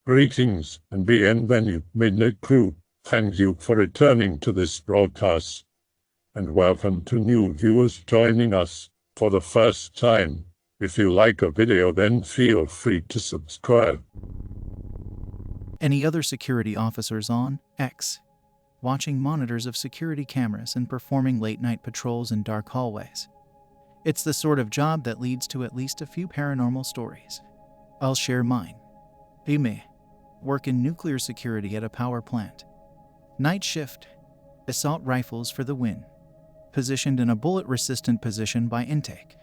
Greetings and bienvenue, midnight crew. Thank you for returning to this broadcast. And welcome to new viewers joining us for the first time. If you like a video, then feel free to subscribe. Any other security officers on X, watching monitors of security cameras and performing late-night patrols in dark hallways. It's the sort of job that leads to at least a few paranormal stories. I'll share mine. Be me. Work in nuclear security at a power plant. Night shift. Assault rifles for the win. Positioned in a bullet-resistant position by intake.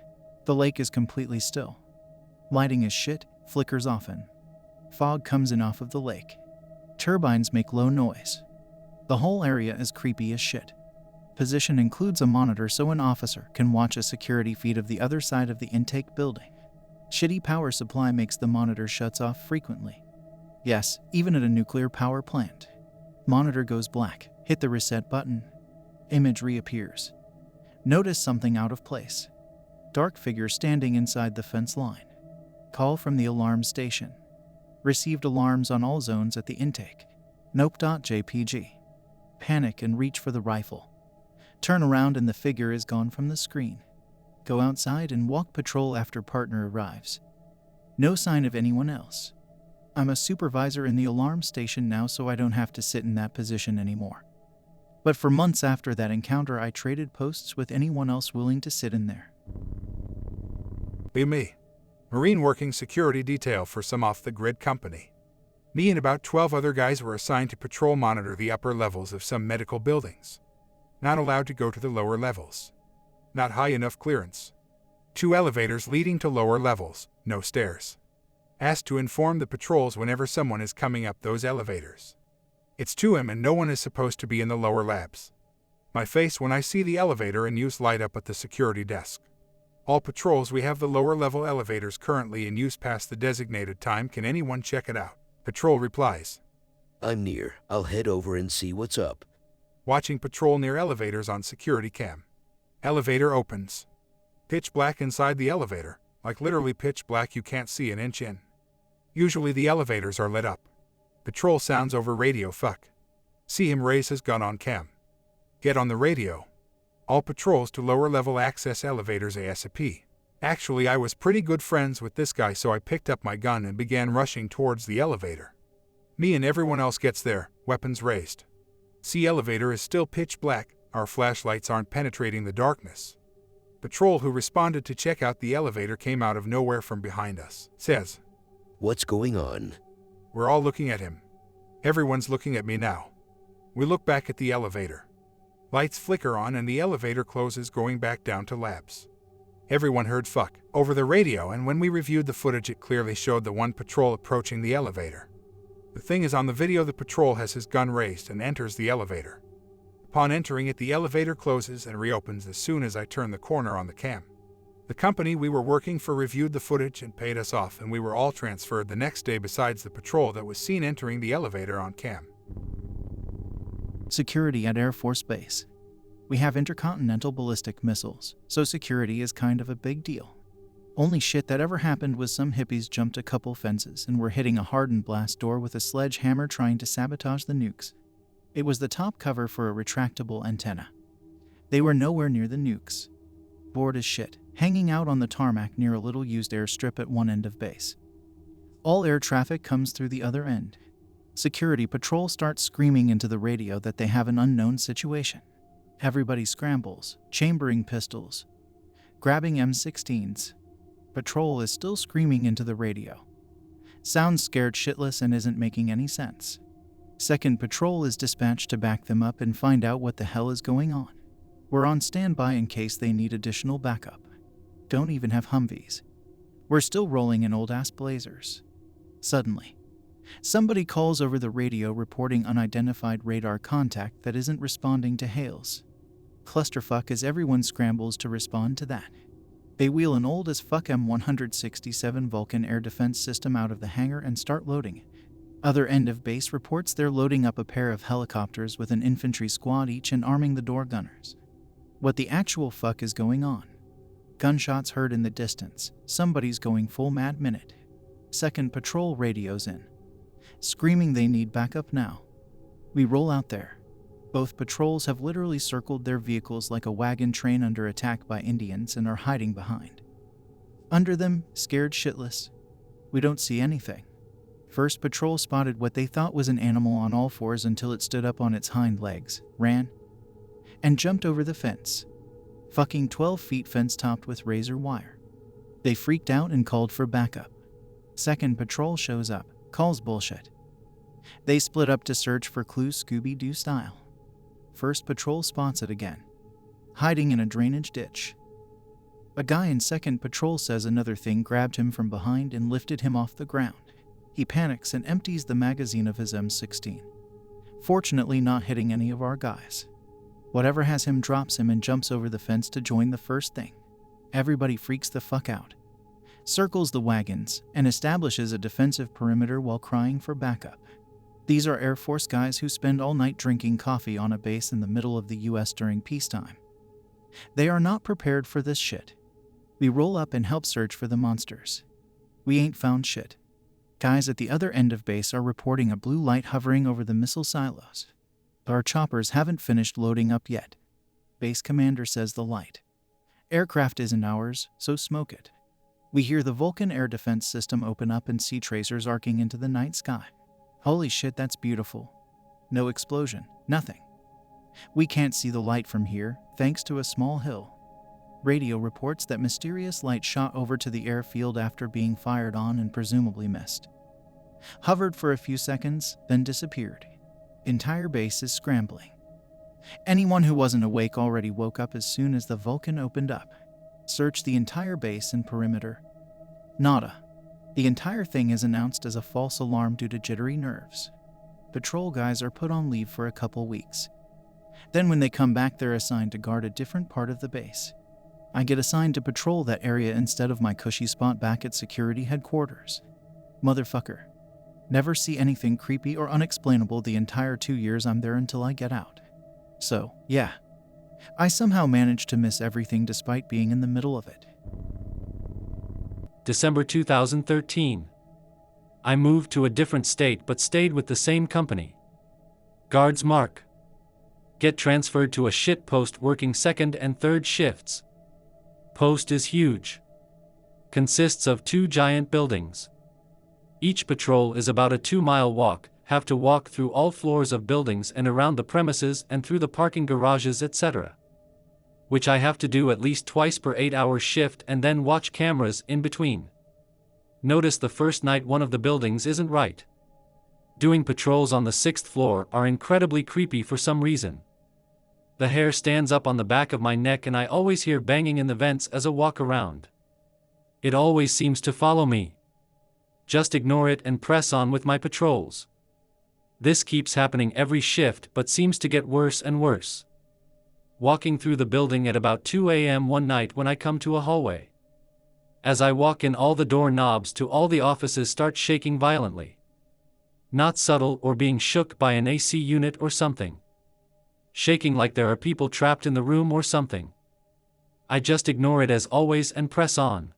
The lake is completely still. Lighting is shit, flickers often. Fog comes in off of the lake. Turbines make low noise. The whole area is creepy as shit. Position includes a monitor so an officer can watch a security feed of the other side of the intake building. Shitty power supply makes the monitor shuts off frequently. Yes, even at a nuclear power plant. Monitor goes black, hit the reset button. Image reappears. Notice something out of place. Dark figure standing inside the fence line. Call from the alarm station. Received alarms on all zones at the intake. Nope.jpg. Panic and reach for the rifle. Turn around and the figure is gone from the screen. Go outside and walk patrol after partner arrives. No sign of anyone else. I'm a supervisor in the alarm station now, so I don't have to sit in that position anymore. But for months after that encounter, I traded posts with anyone else willing to sit in there. Be me. Marine working security detail for some off-the-grid company. Me and about 12 other guys were assigned to patrol monitor the upper levels of some medical buildings. Not allowed to go to the lower levels. Not high enough clearance. 2 elevators leading to lower levels, no stairs. Asked to inform the patrols whenever someone is coming up those elevators. It's 2 and no one is supposed to be in the lower labs. My face when I see the elevator in use light up at the security desk. All patrols, we have the lower level elevators currently in use past the designated time. Can anyone check it out? Patrol replies. I'm near. I'll head over and see what's up. Watching patrol near elevators on security cam. Elevator opens. Pitch black inside the elevator, like literally pitch black, you can't see an inch in. Usually the elevators are lit up. Patrol sounds over radio. Fuck. See him raise his gun on cam. Get on the radio. All patrols to lower level access elevators ASAP. Actually, I was pretty good friends with this guy, so I picked up my gun and began rushing towards the elevator. Me and everyone else gets there, weapons raised. See, elevator is still pitch black, our flashlights aren't penetrating the darkness. Patrol who responded to check out the elevator came out of nowhere from behind us. Says, What's going on? We're all looking at him. Everyone's looking at me now. We look back at the elevator. Lights flicker on and the elevator closes, going back down to labs. Everyone heard fuck over the radio, and when we reviewed the footage it clearly showed the one patrol approaching the elevator. The thing is, on the video the patrol has his gun raised and enters the elevator. Upon entering it, the elevator closes and reopens as soon as I turn the corner on the cam. The company we were working for reviewed the footage and paid us off, and we were all transferred the next day besides the patrol that was seen entering the elevator on cam. Security at Air Force Base. We have intercontinental ballistic missiles, so security is kind of a big deal. Only shit that ever happened was some hippies jumped a couple fences and were hitting a hardened blast door with a sledgehammer trying to sabotage the nukes. It was the top cover for a retractable antenna. They were nowhere near the nukes. Bored as shit, hanging out on the tarmac near a little used airstrip at one end of base. All air traffic comes through the other end. Security patrol starts screaming into the radio that they have an unknown situation. Everybody scrambles, chambering pistols, grabbing M16s. Patrol is still screaming into the radio. Sounds scared shitless and isn't making any sense. Second patrol is dispatched to back them up and find out what the hell is going on. We're on standby in case they need additional backup. Don't even have Humvees. We're still rolling in old-ass Blazers. Suddenly, somebody calls over the radio reporting unidentified radar contact that isn't responding to hails. Clusterfuck as everyone scrambles to respond to that. They wheel an old-as-fuck M167 Vulcan air defense system out of the hangar and start loading it. Other end of base reports they're loading up a pair of helicopters with an infantry squad each and arming the door gunners. What the actual fuck is going on? Gunshots heard in the distance. Somebody's going full Mad Minute. Second patrol radios in. screaming they need backup now. We roll out there. Both patrols have literally circled their vehicles like a wagon train under attack by Indians and are hiding behind. Under them, scared shitless. We don't see anything. First patrol spotted what they thought was an animal on all fours until it stood up on its hind legs, ran, and jumped over the fence. Fucking 12 feet fence topped with razor wire. They freaked out and called for backup. Second patrol shows up, calls bullshit. They split up to search for clues Scooby-Doo style. First patrol spots it again, hiding in a drainage ditch. A guy in second patrol says another thing grabbed him from behind and lifted him off the ground. He panics and empties the magazine of his M16, fortunately not hitting any of our guys. Whatever has him drops him and jumps over the fence to join the first thing. Everybody freaks the fuck out, circles the wagons, and establishes a defensive perimeter while crying for backup. These are Air Force guys who spend all night drinking coffee on a base in the middle of the US during peacetime. They are not prepared for this shit. We roll up and help search for the monsters. We ain't found shit. Guys at the other end of base are reporting a blue light hovering over the missile silos. Our choppers haven't finished loading up yet. Base commander says the light aircraft isn't ours, so smoke it. We hear the Vulcan air defense system open up and see tracers arcing into the night sky. Holy shit, that's beautiful. No explosion, nothing. We can't see the light from here, thanks to a small hill. Radio reports that mysterious light shot over to the airfield after being fired on and presumably missed. Hovered for a few seconds, then disappeared. Entire base is scrambling. Anyone who wasn't awake already woke up as soon as the Vulcan opened up. Searched the entire base and perimeter. Nada. The entire thing is announced as a false alarm due to jittery nerves. Patrol guys are put on leave for a couple weeks. Then when they come back, they're assigned to guard a different part of the base. I get assigned to patrol that area instead of my cushy spot back at security headquarters. Motherfucker. Never see anything creepy or unexplainable the entire 2 years I'm there until I get out. So, yeah. I somehow managed to miss everything despite being in the middle of it. December 2013. I moved to a different state but stayed with the same company. Guardsmark. Get transferred to a shit post working second and third shifts. Post is huge. Consists of 2 giant buildings. Each patrol is about a 2-mile walk, have to walk through all floors of buildings and around the premises and through the parking garages, etc. Which I have to do at least twice per 8-hour shift and then watch cameras in between. Notice the first night one of the buildings isn't right. Doing patrols on the 6th floor are incredibly creepy for some reason. The hair stands up on the back of my neck and I always hear banging in the vents as I walk around. It always seems to follow me. Just ignore it and press on with my patrols. This keeps happening every shift but seems to get worse and worse. Walking through the building at about 2 a.m. one night when I come to a hallway. As I walk in, all the door knobs to all the offices start shaking violently. Not subtle or being shook by an AC unit or something. Shaking like there are people trapped in the room or something. I just ignore it as always and press on.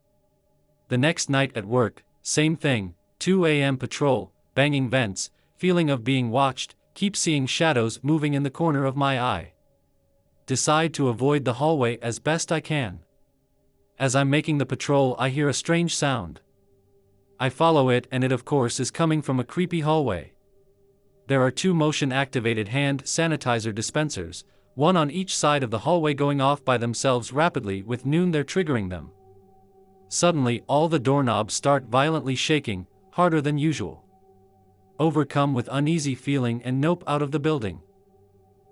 The next night at work, same thing, 2 a.m. patrol, banging vents, feeling of being watched, keep seeing shadows moving in the corner of my eye. Decide to avoid the hallway as best I can. As I'm making the patrol, I hear a strange sound. I follow it and it of course is coming from a creepy hallway. There are 2 motion-activated hand sanitizer dispensers, one on each side of the hallway going off by themselves rapidly with noon they're triggering them. Suddenly all the doorknobs start violently shaking, harder than usual. Overcome with uneasy feeling and nope out of the building.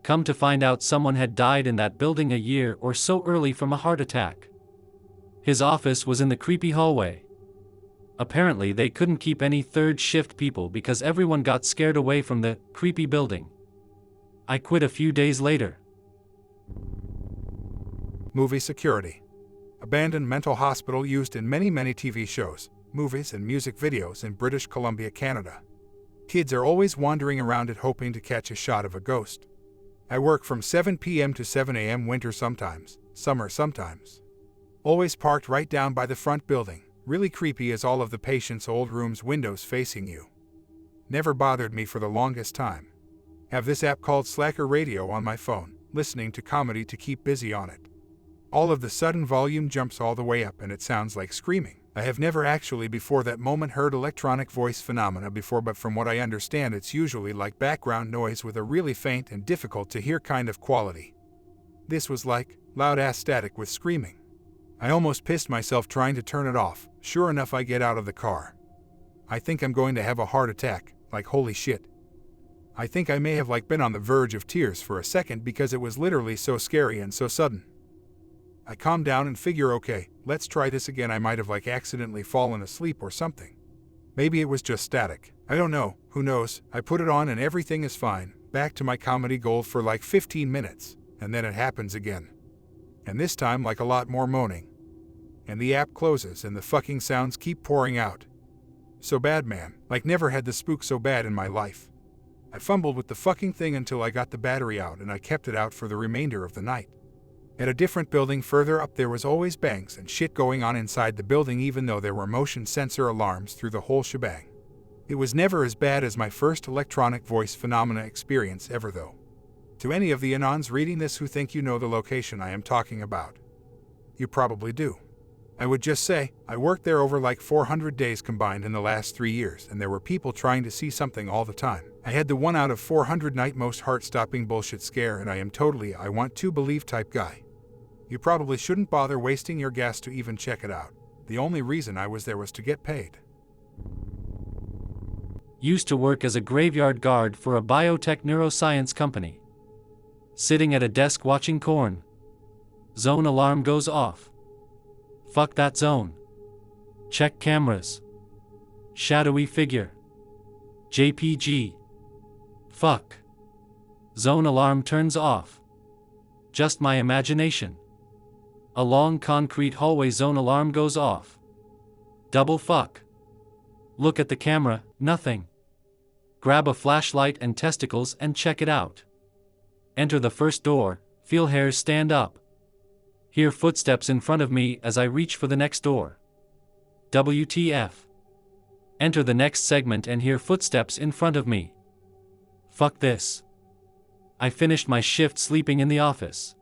Come to find out someone had died in that building a year or so early from a heart attack. His office was in the creepy hallway. Apparently they couldn't keep any third shift people because everyone got scared away from the creepy building. I quit a few days later. Movie security. Abandoned mental hospital used in many TV shows, movies and music videos in British Columbia, Canada. Kids are always wandering around it hoping to catch a shot of a ghost. I work from 7 p.m. to 7 a.m. winter sometimes, summer sometimes. Always parked right down by the front building. Really creepy as all of the patients' old rooms windows facing you. Never bothered me for the longest time. Have this app called Slacker Radio on my phone, listening to comedy to keep busy on it. All of the sudden volume jumps all the way up and it sounds like screaming. I have never actually before that moment heard electronic voice phenomena before, but from what I understand it's usually like background noise with a really faint and difficult to hear kind of quality. This was like loud-ass static with screaming. I almost pissed myself trying to turn it off. Sure enough, I get out of the car. I think I'm going to have a heart attack, like holy shit. I think I may have been on the verge of tears for a second because it was literally so scary and so sudden. I calm down and figure, okay, let's try this again. I might have accidentally fallen asleep or something. Maybe it was just static. I don't know, who knows. I put it on and everything is fine. Back to my comedy gold for 15 minutes, and then it happens again. And this time a lot more moaning. And the app closes and the fucking sounds keep pouring out. So bad, man. Never had the spook so bad in my life. I fumbled with the fucking thing until I got the battery out, and I kept it out for the remainder of the night. At a different building further up, there was always bangs and shit going on inside the building, even though there were motion sensor alarms through the whole shebang. It was never as bad as my first electronic voice phenomena experience ever, though. To any of the Anons reading this who think you know the location I am talking about, you probably do. I would just say, I worked there over 400 days combined in the last 3 years, and there were people trying to see something all the time. I had the 1 out of 400 night most heart-stopping bullshit scare, and I am totally I want to believe type guy. You probably shouldn't bother wasting your gas to even check it out. The only reason I was there was to get paid. Used to work as a graveyard guard for a biotech neuroscience company. Sitting at a desk watching corn. Zone alarm goes off. Fuck that zone. Check cameras. Shadowy figure. JPG. Fuck. Zone alarm turns off. Just my imagination. A long concrete hallway, zone alarm goes off. Double fuck. Look at the camera, nothing. Grab a flashlight and testicles and check it out. Enter the first door, feel hairs stand up. Hear footsteps in front of me as I reach for the next door. WTF. Enter the next segment and hear footsteps in front of me. Fuck this. I finished my shift sleeping in the office.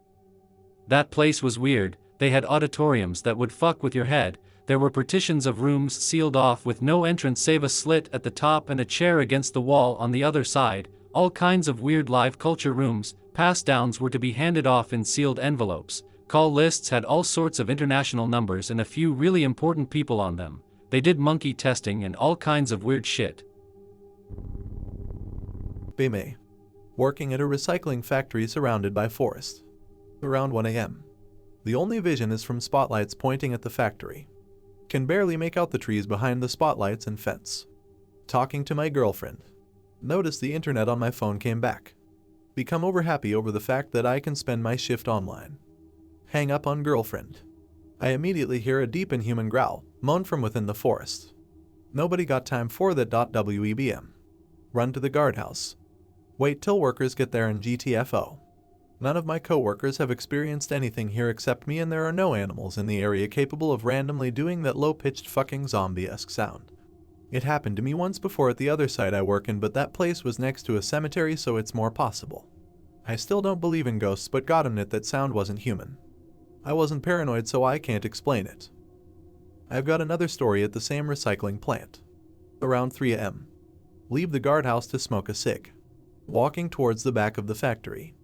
That place was weird. They had auditoriums that would fuck with your head. There were partitions of rooms sealed off with no entrance save a slit at the top and a chair against the wall on the other side. All kinds of weird live culture rooms. Pass-downs were to be handed off in sealed envelopes. Call lists had all sorts of international numbers and a few really important people on them. They did monkey testing and all kinds of weird shit. May. Working at a recycling factory surrounded by forest. Around 1 a.m. The only vision is from spotlights pointing at the factory. Can barely make out the trees behind the spotlights and fence. Talking to my girlfriend. Notice the internet on my phone came back. Become overhappy over the fact that I can spend my shift online. Hang up on girlfriend. I immediately hear a deep inhuman growl, moan from within the forest. Nobody got time for that. WEBM. Run to the guardhouse. Wait till workers get there and GTFO. None of my coworkers have experienced anything here except me, and there are no animals in the area capable of randomly doing that low-pitched fucking zombie-esque sound. It happened to me once before at the other site I work in, but that place was next to a cemetery, so it's more possible. I still don't believe in ghosts, but goddammit, that sound wasn't human. I wasn't paranoid, so I can't explain it. I've got another story at the same recycling plant. Around 3 a.m. Leave the guardhouse to smoke a cig. Walking towards the back of the factory.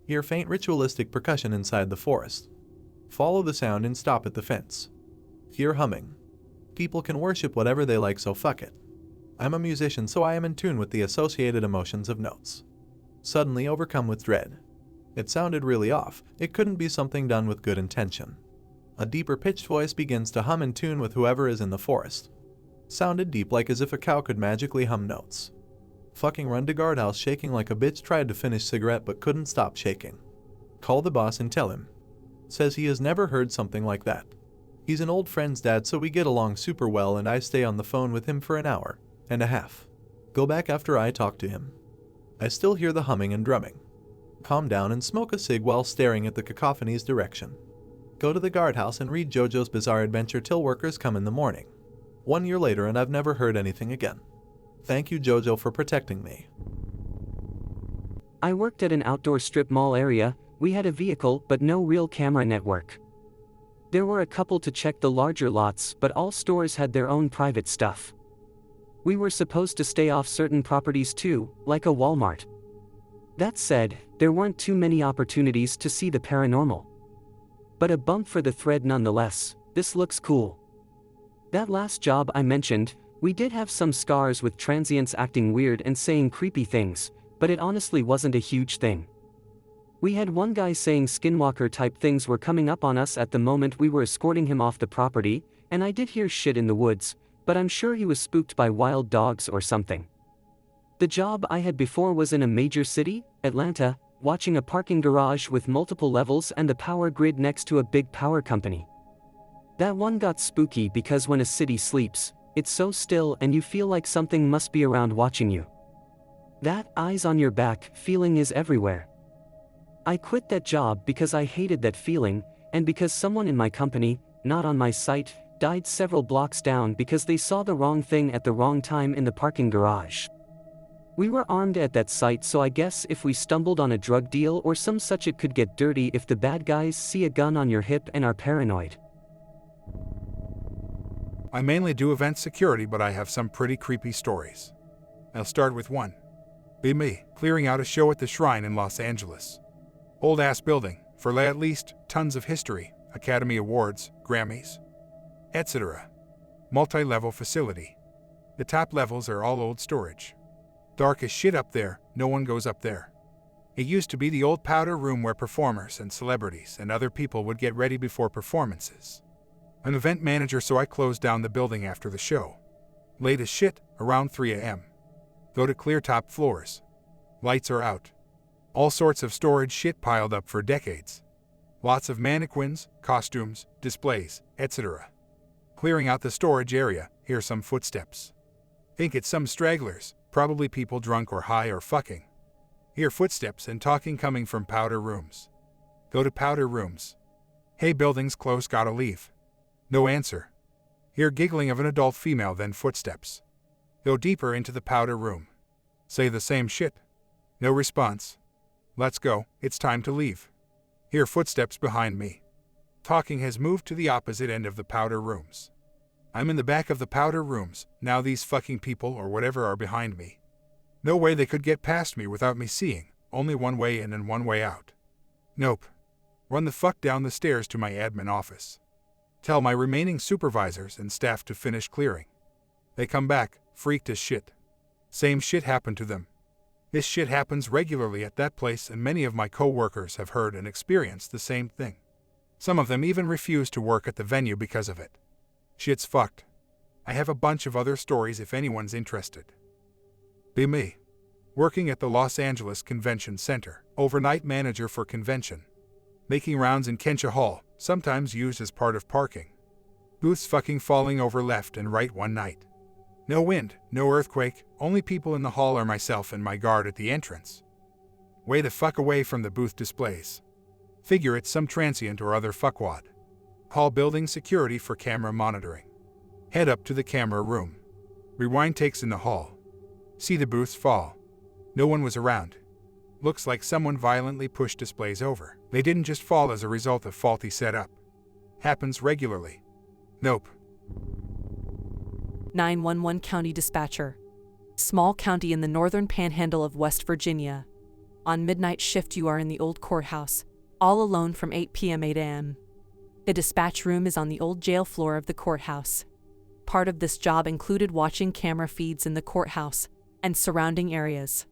Hear faint ritualistic percussion inside the forest. Follow the sound and stop at the fence. Hear humming. People can worship whatever they like, so fuck it. I'm a musician, so I am in tune with the associated emotions of notes. Suddenly overcome with dread. It sounded really off. It couldn't be something done with good intention. A deeper pitched voice begins to hum in tune with whoever is in the forest. Sounded deep, like as if a cow could magically hum notes. Fucking run to guardhouse shaking like a bitch, tried to finish cigarette but couldn't stop shaking. Call the boss and tell him. Says he has never heard something like that. He's an old friend's dad, so we get along super well, and I stay on the phone with him for an hour and a half. Go back after I talk to him. I still hear the humming and drumming. Calm down and smoke a cig while staring at the cacophony's direction. Go to the guardhouse and read JoJo's Bizarre Adventure till workers come in the morning. 1 year later and I've never heard anything again. Thank you, Jojo, for protecting me. I worked at an outdoor strip mall area. We had a vehicle but no real camera network. There were a couple to check the larger lots, but all stores had their own private stuff. We were supposed to stay off certain properties too, like a Walmart. That said, there weren't too many opportunities to see the paranormal. But a bump for the thread nonetheless. This looks cool. That last job I mentioned, we did have some scars with transients acting weird and saying creepy things, but it honestly wasn't a huge thing. We had one guy saying skinwalker type things were coming up on us at the moment we were escorting him off the property, and I did hear shit in the woods, but I'm sure he was spooked by wild dogs or something. The job I had before was in a major city, Atlanta, watching a parking garage with multiple levels and the power grid next to a big power company. That one got spooky because when a city sleeps, it's so still and you feel like something must be around watching you. That eyes on your back feeling is everywhere. I quit that job because I hated that feeling, and because someone in my company, not on my site, died several blocks down because they saw the wrong thing at the wrong time in the parking garage. We were armed at that site, so I guess if we stumbled on a drug deal or some such, it could get dirty if the bad guys see a gun on your hip and are paranoid. I mainly do event security, but I have some pretty creepy stories. I'll start with one. Be me, clearing out a show at the Shrine in Los Angeles. Old-ass building, for at least tons of history, Academy Awards, Grammys, etc. Multi-level facility. The top levels are all old storage. Dark as shit up there, no one goes up there. It used to be the old powder room where performers and celebrities and other people would get ready before performances. An event manager, so I closed down the building after the show. Late as shit, around 3 a.m. Go to clear top floors. Lights are out. All sorts of storage shit piled up for decades. Lots of mannequins, costumes, displays, etc. Clearing out the storage area, hear some footsteps. Think it's some stragglers, probably people drunk or high or fucking. Hear footsteps and talking coming from powder rooms. Go to powder rooms. Hey, building's close, gotta leave. No answer. Hear giggling of an adult female, then footsteps. Go deeper into the powder room. Say the same shit. No response. Let's go, it's time to leave. Hear footsteps behind me. Talking has moved to the opposite end of the powder rooms. I'm in the back of the powder rooms, now these fucking people or whatever are behind me. No way they could get past me without me seeing, only one way in and one way out. Nope. Run the fuck down the stairs to my admin office. Tell my remaining supervisors and staff to finish clearing. They come back, freaked as shit. Same shit happened to them. This shit happens regularly at that place, and many of my co-workers have heard and experienced the same thing. Some of them even refuse to work at the venue because of it. Shit's fucked. I have a bunch of other stories if anyone's interested. Be me. Working at the Los Angeles Convention Center, overnight manager for convention. Making rounds in Kensha Hall, sometimes used as part of parking. Booths fucking falling over left and right one night. No wind, no earthquake, only people in the hall are myself and my guard at the entrance. Way the fuck away from the booth displays. Figure it's some transient or other fuckwad. Hall building security for camera monitoring. Head up to the camera room. Rewind takes in the hall. See the booths fall. No one was around. Looks like someone violently pushed displays over. They didn't just fall as a result of faulty setup. Happens regularly. Nope. 911 County Dispatcher. Small county in the northern panhandle of West Virginia. On midnight shift you are in the old courthouse, all alone from 8 p.m. 8 a.m. The dispatch room is on the old jail floor of the courthouse. Part of this job included watching camera feeds in the courthouse and surrounding areas.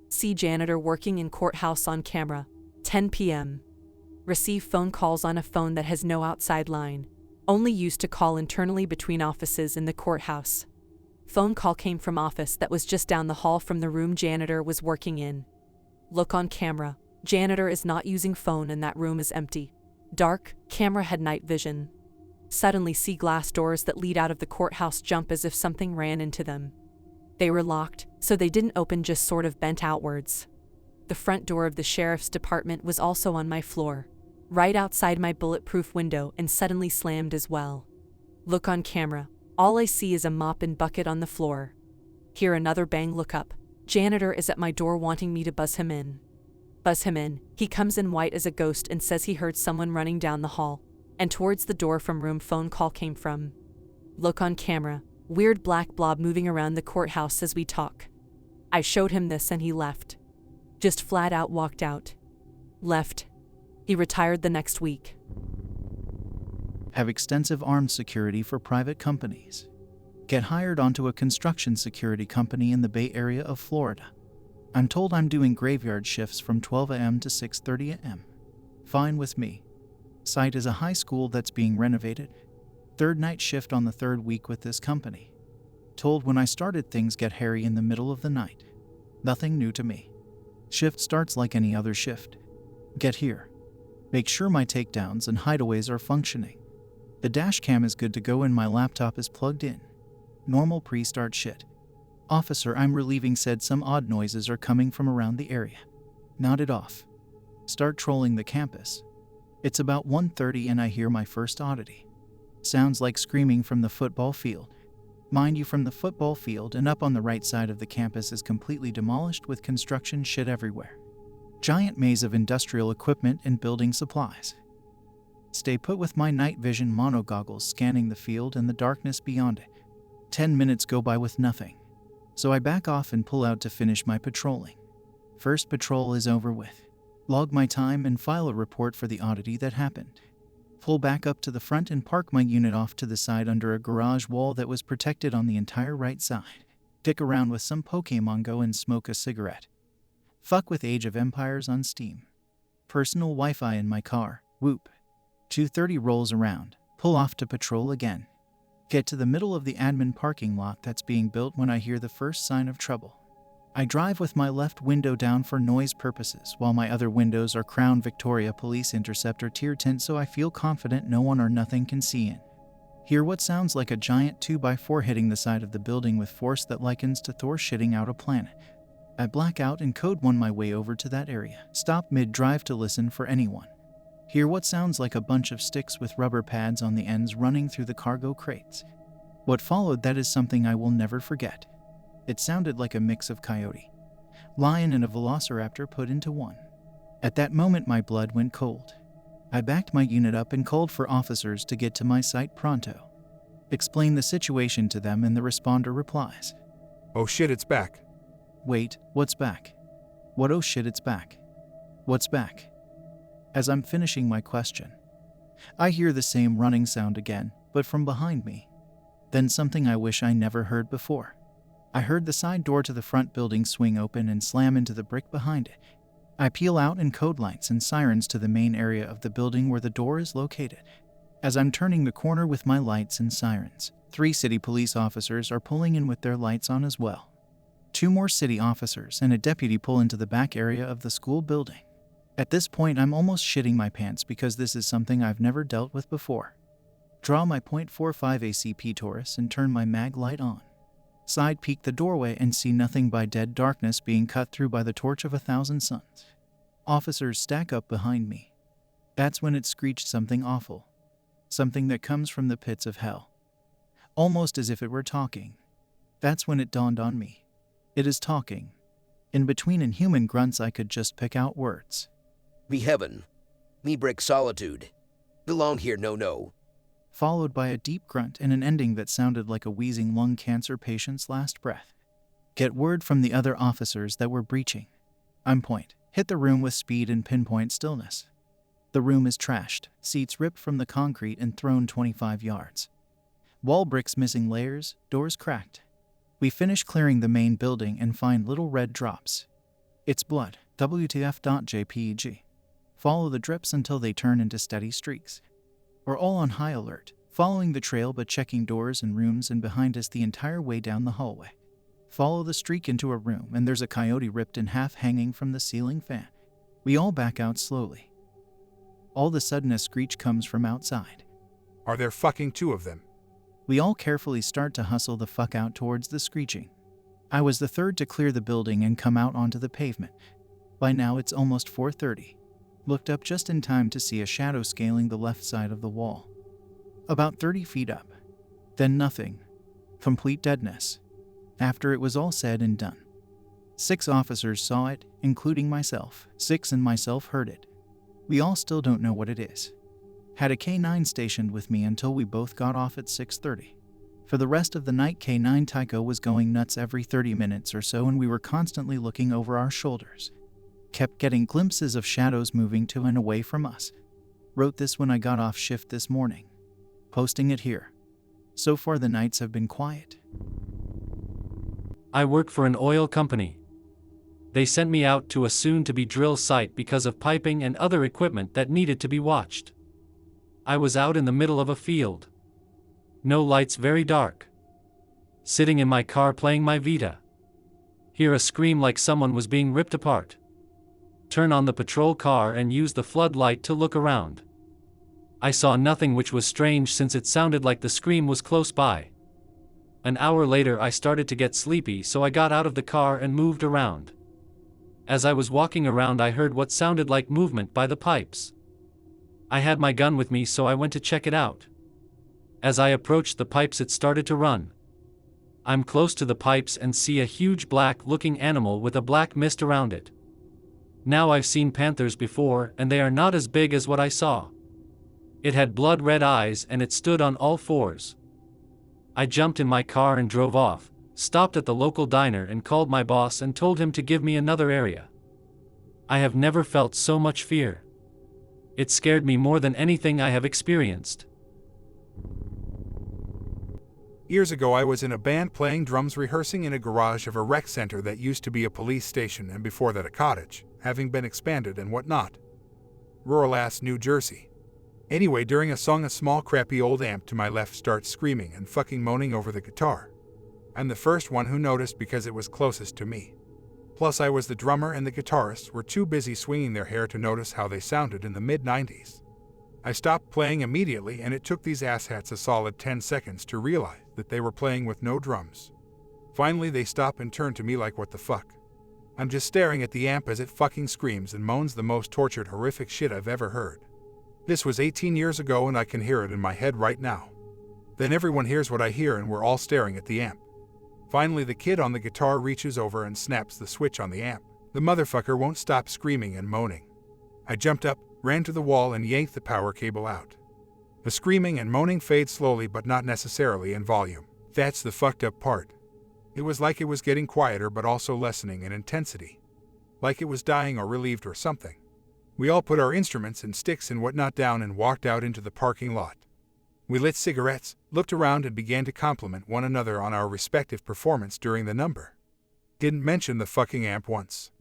See janitor working in courthouse on camera, 10 p.m. Receive phone calls on a phone that has no outside line, only used to call internally between offices in the courthouse. Phone call came from office that was just down the hall from the room janitor was working in. Look on camera, janitor is not using phone and that room is empty. Dark, camera had night vision. Suddenly see glass doors that lead out of the courthouse jump as if something ran into them. They were locked, so they didn't open, just sort of bent outwards. The front door of the sheriff's department was also on my floor, right outside my bulletproof window, and suddenly slammed as well. Look on camera, all I see is a mop and bucket on the floor. Hear another bang, look up. Janitor is at my door wanting me to buzz him in. Buzz him in. He comes in white as a ghost and says he heard someone running down the hall and towards the door from room phone call came from. Look on camera. Weird black blob moving around the courthouse as we talk. I showed him this and he left. Just flat out walked out. Left. He retired the next week. Have extensive armed security for private companies. Get hired onto a construction security company in the Bay Area of Florida. I'm told I'm doing graveyard shifts from 12 a.m. to 6:30 a.m. Fine with me. Site is a high school that's being renovated. Third night shift on the third week with this company. Told when I started things get hairy in the middle of the night. Nothing new to me. Shift starts like any other shift. Get here. Make sure my takedowns and hideaways are functioning. The dash cam is good to go and my laptop is plugged in. Normal pre-start shit. Officer I'm relieving said some odd noises are coming from around the area. Nodded off. Start trolling the campus. It's about 1:30 and I hear my first oddity. Sounds like screaming from the football field. Mind you, from the football field and up on the right side of the campus is completely demolished with construction shit everywhere. Giant maze of industrial equipment and building supplies. Stay put with my night vision mono goggles scanning the field and the darkness beyond it. 10 minutes go by with nothing. So I back off and pull out to finish my patrolling. First patrol is over with. Log my time and file a report for the oddity that happened. Pull back up to the front and park my unit off to the side under a garage wall that was protected on the entire right side. Dick around with some Pokemon Go and smoke a cigarette. Fuck with Age of Empires on Steam. Personal Wi-Fi in my car. Whoop. 2:30 rolls around. Pull off to patrol again. Get to the middle of the admin parking lot that's being built when I hear the first sign of trouble. I drive with my left window down for noise purposes while my other windows are Crown Victoria Police Interceptor tier tint so I feel confident no one or nothing can see in. Hear what sounds like a giant 2x4 hitting the side of the building with force that likens to Thor shitting out a planet. I black out and code 1 my way over to that area. Stop mid-drive to listen for anyone. Hear what sounds like a bunch of sticks with rubber pads on the ends running through the cargo crates. What followed that is something I will never forget. It sounded like a mix of coyote, lion and a velociraptor put into one. At that moment my blood went cold. I backed my unit up and called for officers to get to my site pronto. Explain the situation to them and the responder replies. Oh shit, it's back. Wait, what's back? What oh shit, it's back? What's back? As I'm finishing my question, I hear the same running sound again, but from behind me. Then something I wish I never heard before. I heard the side door to the front building swing open and slam into the brick behind it. I peel out and code lights and sirens to the main area of the building where the door is located. As I'm turning the corner with my lights and sirens, 3 city police officers are pulling in with their lights on as well. 2 more city officers and a deputy pull into the back area of the school building. At this point I'm almost shitting my pants because this is something I've never dealt with before. Draw my .45 ACP Taurus and turn my mag light on. Side peek the doorway and see nothing but dead darkness being cut through by the torch of 1,000 suns. Officers stack up behind me. That's when it screeched something awful. Something that comes from the pits of hell. Almost as if it were talking. That's when it dawned on me. It is talking. In between inhuman grunts I could just pick out words. Me heaven. Me break solitude. Belong here no. Followed by a deep grunt and an ending that sounded like a wheezing lung cancer patient's last breath. Get word from the other officers that we're breaching. I'm point. Hit the room with speed and pinpoint stillness. The room is trashed, seats ripped from the concrete and thrown 25 yards. Wall bricks missing layers, doors cracked. We finish clearing the main building and find little red drops. It's blood, WTF.jpg. Follow the drips until they turn into steady streaks. We're all on high alert, following the trail but checking doors and rooms and behind us the entire way down the hallway. Follow the streak into a room and there's a coyote ripped in half hanging from the ceiling fan. We all back out slowly. All of a sudden a screech comes from outside. Are there fucking 2 of them? We all carefully start to hustle the fuck out towards the screeching. I was the third to clear the building and come out onto the pavement. By now it's almost 4:30. Looked up just in time to see a shadow scaling the left side of the wall. About 30 feet up. Then nothing. Complete deadness. After it was all said and done, 6 officers saw it, including myself. 6 and myself heard it. We all still don't know what it is. Had a K9 stationed with me until we both got off at 6:30. For the rest of the night, K9 Tycho was going nuts every 30 minutes or so, and we were constantly looking over our shoulders. Kept getting glimpses of shadows moving to and away from us. Wrote this when I got off shift this morning. Posting it here. So far the nights have been quiet. I work for an oil company. They sent me out to a soon-to-be drill site because of piping and other equipment that needed to be watched. I was out in the middle of a field. No lights, very dark. Sitting in my car playing my Vita. Hear a scream like someone was being ripped apart. Turn on the patrol car and use the floodlight to look around. I saw nothing, which was strange since it sounded like the scream was close by. An hour later I started to get sleepy, so I got out of the car and moved around. As I was walking around, I heard what sounded like movement by the pipes. I had my gun with me, so I went to check it out. As I approached the pipes, it started to run. I'm close to the pipes and see a huge black-looking animal with a black mist around it. Now, I've seen panthers before, and they are not as big as what I saw. It had blood-red eyes and it stood on all fours. I jumped in my car and drove off, stopped at the local diner and called my boss and told him to give me another area. I have never felt so much fear. It scared me more than anything I have experienced. Years ago, I was in a band playing drums, rehearsing in a garage of a rec center that used to be a police station, and before that a cottage, having been expanded and whatnot. Rural-ass New Jersey. Anyway, during a song, a small crappy old amp to my left starts screaming and fucking moaning over the guitar. I'm the first one who noticed because it was closest to me. Plus, I was the drummer and the guitarists were too busy swinging their hair to notice how they sounded in the mid-90s. I stopped playing immediately, and it took these asshats a solid 10 seconds to realize that they were playing with no drums. Finally, they stop and turn to me like, what the fuck? I'm just staring at the amp as it fucking screams and moans the most tortured, horrific shit I've ever heard. This was 18 years ago, and I can hear it in my head right now. Then everyone hears what I hear, and we're all staring at the amp. Finally, the kid on the guitar reaches over and snaps the switch on the amp. The motherfucker won't stop screaming and moaning. I jumped up, ran to the wall, and yanked the power cable out. The screaming and moaning fades slowly, but not necessarily in volume. That's the fucked up part. It was like it was getting quieter, but also lessening in intensity. Like it was dying or relieved or something. We all put our instruments and sticks and whatnot down and walked out into the parking lot. We lit cigarettes, looked around, and began to compliment one another on our respective performance during the number. Didn't mention the fucking amp once.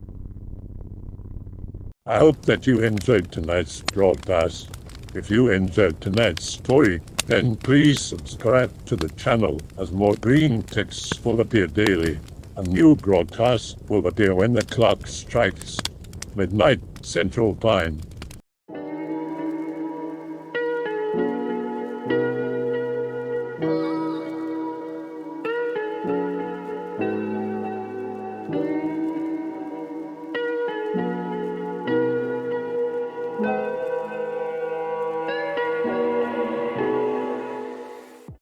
I hope that you enjoyed tonight's broadcast. If you enjoyed tonight's story, then please subscribe to the channel, as more green texts will appear daily. A new broadcast will appear when the clock strikes midnight Central Time.